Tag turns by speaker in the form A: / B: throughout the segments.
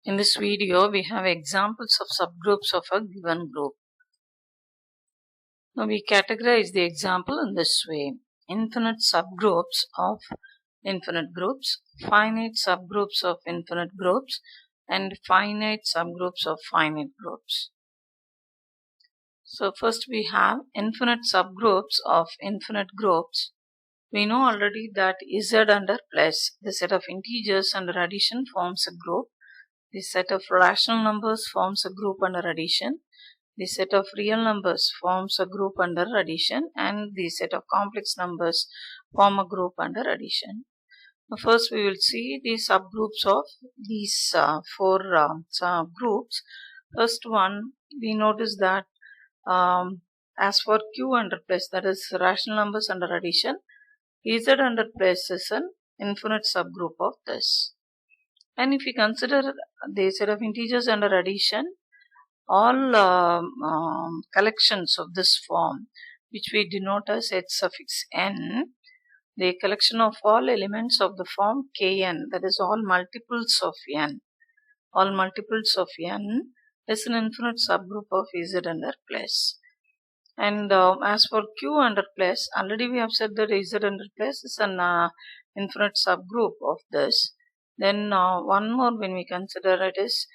A: In this video, we have examples of subgroups of a given group. Now, we categorize the example in this way: infinite subgroups of infinite groups, finite subgroups of infinite groups, and finite subgroups of finite groups. So, first we have infinite subgroups of infinite groups. We know already that Z under plus, the set of integers under addition, forms a group. The set of rational numbers forms a group under addition. The set of real numbers forms a group under addition, and the set of complex numbers form a group under addition. Now first we will see the subgroups of these four subgroups. First one, we notice that as for Q under plus, that is rational numbers under addition, Z under plus is an infinite subgroup of this. And if we consider the set of integers under addition, all collections of this form, which we denote as h suffix n, the collection of all elements of the form kn, that is all multiples of n, is an infinite subgroup of Z under plus. And as for Q under plus, already we have said that Z under plus is an infinite subgroup of this. Then one more, when we consider it, is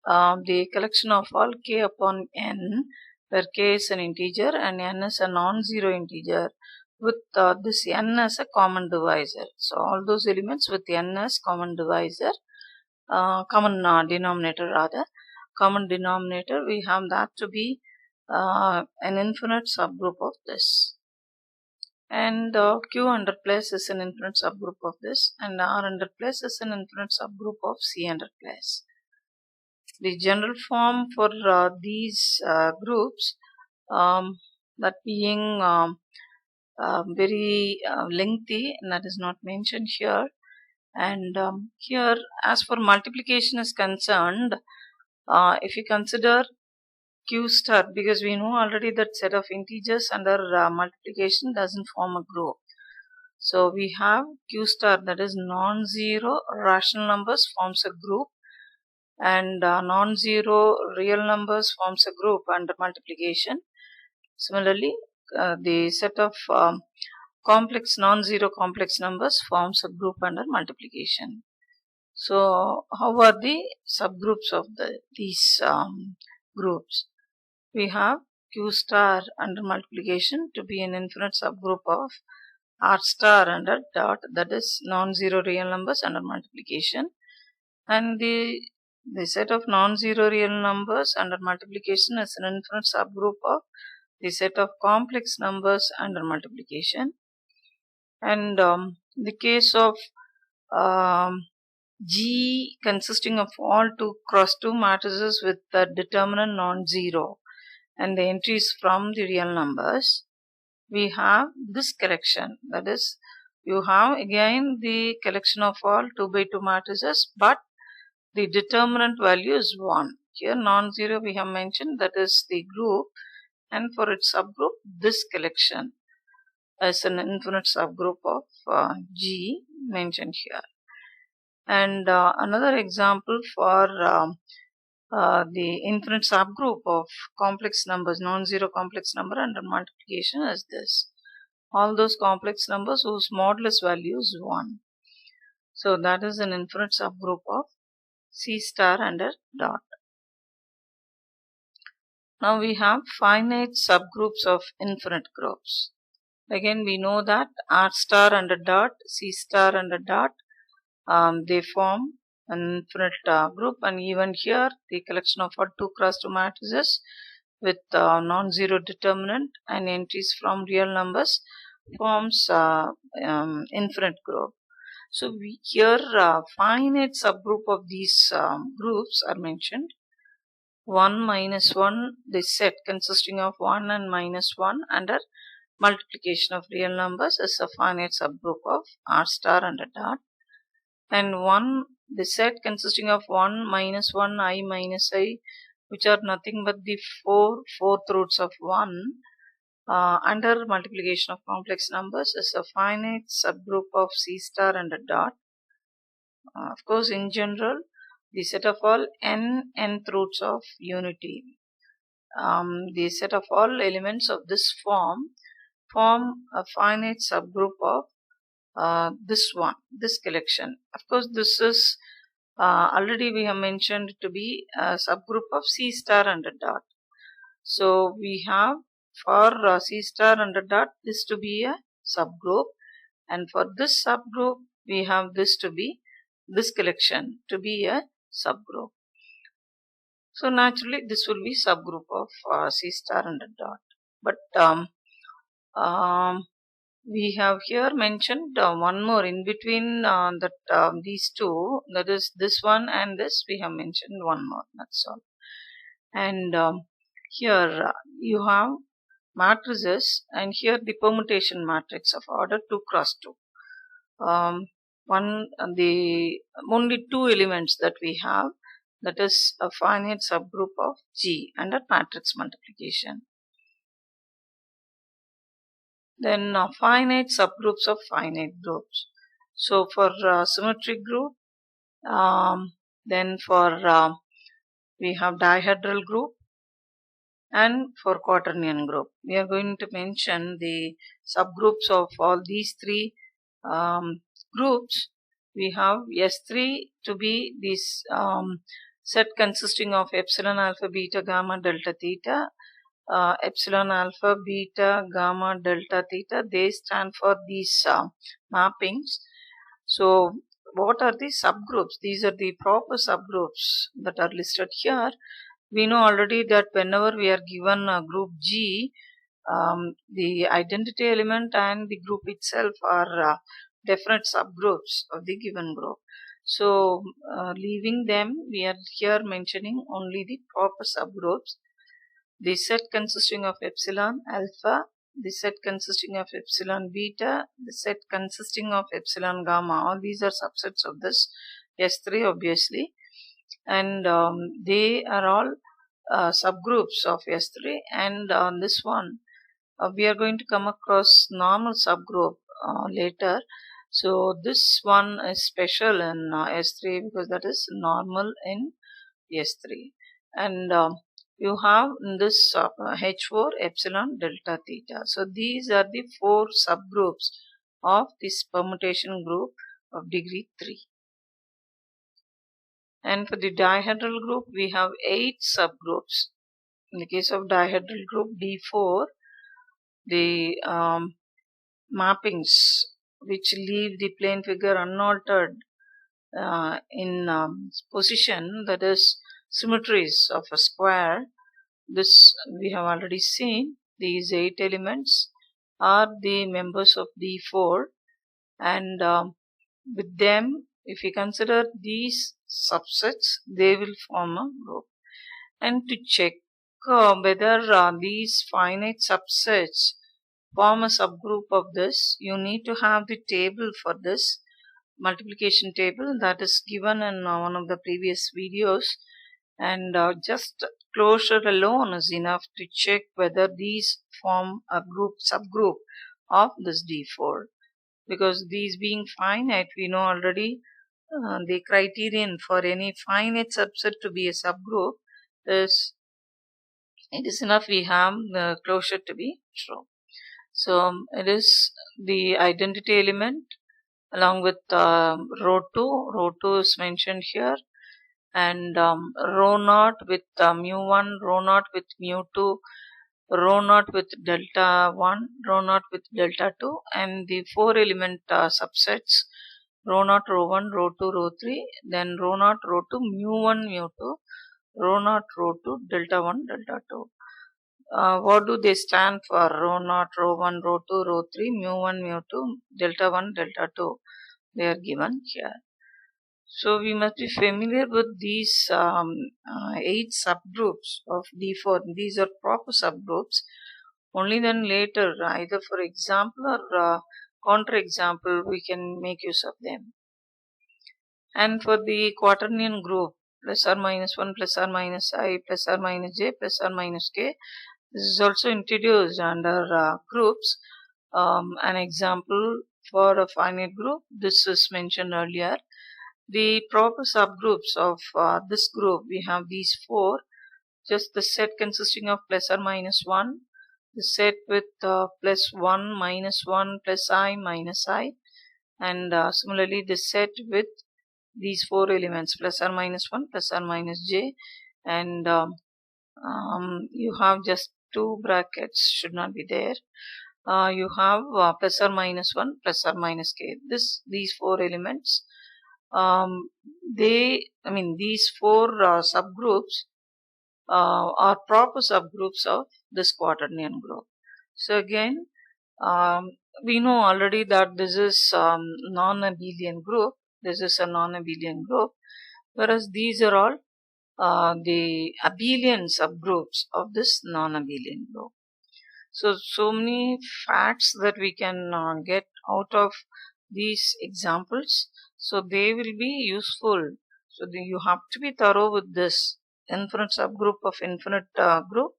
A: the collection of all k upon n, where k is an integer and n is a non-zero integer, with this n as a common divisor. So all those elements with n as common divisor, common denominator, we have that to be an infinite subgroup of this. And Q under plus is an infinite subgroup of this, and R under plus is an infinite subgroup of C under plus. The general form for these groups, that being very lengthy, and that is not mentioned here. And here, as for multiplication is concerned, if you consider Q star, because we know already that set of integers under multiplication doesn't form a group. So we have Q star, that is non-zero rational numbers forms a group, and non-zero real numbers forms a group under multiplication. Similarly, the set of non-zero complex numbers forms a group under multiplication. So how are the subgroups of these groups? We have Q star under multiplication to be an infinite subgroup of R star under dot, that is non-zero real numbers under multiplication, and the set of non-zero real numbers under multiplication is an infinite subgroup of the set of complex numbers under multiplication. And the case of G consisting of all 2 cross 2 matrices with the determinant non-zero and the entries from the real numbers, we have this collection, that is, you have again the collection of all 2 by 2 matrices, but the determinant value is 1. Here non-zero we have mentioned, that is the group, and for its subgroup, this collection is an infinite subgroup of G mentioned here. And another example for the infinite subgroup of complex numbers, non-zero complex number under multiplication is this: all those complex numbers whose modulus value is 1. So that is an infinite subgroup of C star under dot. Now we have finite subgroups of infinite groups. Again, we know that R star under dot, C star under dot, they form an infinite group, and even here the collection of our 2 cross 2 matrices with non-zero determinant and entries from real numbers forms infinite group. So here finite subgroup of these groups are mentioned. 1 minus 1, the set consisting of 1 and minus 1 under multiplication of real numbers is a finite subgroup of R star under dot. And 1, the set consisting of 1 minus 1, I minus I, which are nothing but the fourth roots of 1 under multiplication of complex numbers, is a finite subgroup of C star under dot. Of course, in general, the set of all nth roots of unity. The set of all elements of this form a finite subgroup of this collection. Of course, this is already we have mentioned to be a subgroup of C star under dot. So we have for C star under dot this to be a subgroup, and for this subgroup we have this collection to be a subgroup. So naturally this will be subgroup of C star under dot. But we have here mentioned one more in between these two, that is this one and this, we have mentioned one more, that's all. And here you have matrices, and here the permutation matrix of order 2 cross 2. The only two elements that we have, that is a finite subgroup of G under matrix multiplication. Then finite subgroups of finite groups. So for symmetric group, then for we have dihedral group, and for quaternion group. We are going to mention the subgroups of all these three groups. We have S3 to be this set consisting of epsilon alpha beta gamma delta theta. Epsilon alpha beta gamma delta theta, they stand for these mappings. So what are the subgroups? These are the proper subgroups that are listed here. We know already that whenever we are given a group G, the identity element and the group itself are definite subgroups of the given group. So leaving them, we are here mentioning only the proper subgroups. The set consisting of epsilon alpha, the set consisting of epsilon beta, the set consisting of epsilon gamma, all these are subsets of this S3 obviously, and they are all subgroups of S3. And on this one we are going to come across normal subgroup later. So this one is special in S3 because that is normal in S3. And you have this H4 epsilon delta theta. So these are the 4 subgroups of this permutation group of degree 3. And for the dihedral group, we have 8 subgroups. In the case of dihedral group D4, the mappings which leave the plane figure unaltered in position, that is symmetries of a square. This we have already seen. These 8 elements are the members of D4, and with them, if we consider these subsets, they will form a group. And to check whether these finite subsets form a subgroup of this, you need to have the table for this multiplication table that is given in one of the previous videos, and just closure alone is enough to check whether these form a subgroup of this D4. Because these being finite, we know already the criterion for any finite subset to be a subgroup is, it is enough we have the closure to be true. So it is the identity element along with row 2. Row 2 is mentioned here, and row naught with mu1, row naught with mu2, row naught with delta 1, row naught with delta 2, and the 4 element subsets row naught, row 1, row 2, row 3, then row naught, row 2, mu1, mu2, row naught, row 2, delta 1, delta 2. What do they stand for? Row naught, row 1, row 2, row 3, mu1, mu2, delta 1, delta 2. They are given here. So we must be familiar with these 8 subgroups of D4. These are proper subgroups. Only then later, either for example or counter-example, we can make use of them. And for the quaternion group, plus or minus 1, plus or minus I, plus or minus j, plus or minus k, this is also introduced under groups. An example for a finite group, this is mentioned earlier. The proper subgroups of this group, we have these four. Just the set consisting of plus or minus 1, the set with plus 1, minus 1, plus I, minus I, and similarly the set with these four elements plus or minus 1, plus or minus j, and you have just two brackets, should not be there. You have plus or minus 1, plus or minus k. These four elements, these four subgroups are proper subgroups of this quaternion group. So again, we know already that this is non-abelian group. This is a non-abelian group, whereas these are all the abelian subgroups of this non-abelian group. So many facts that we can get out of these examples. So they will be useful. So you have to be thorough with this infinite subgroup of infinite group,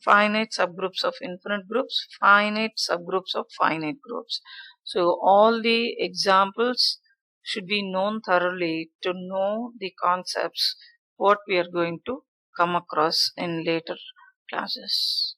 A: finite subgroups of infinite groups, finite subgroups of finite groups. So all the examples should be known thoroughly to know the concepts what we are going to come across in later classes.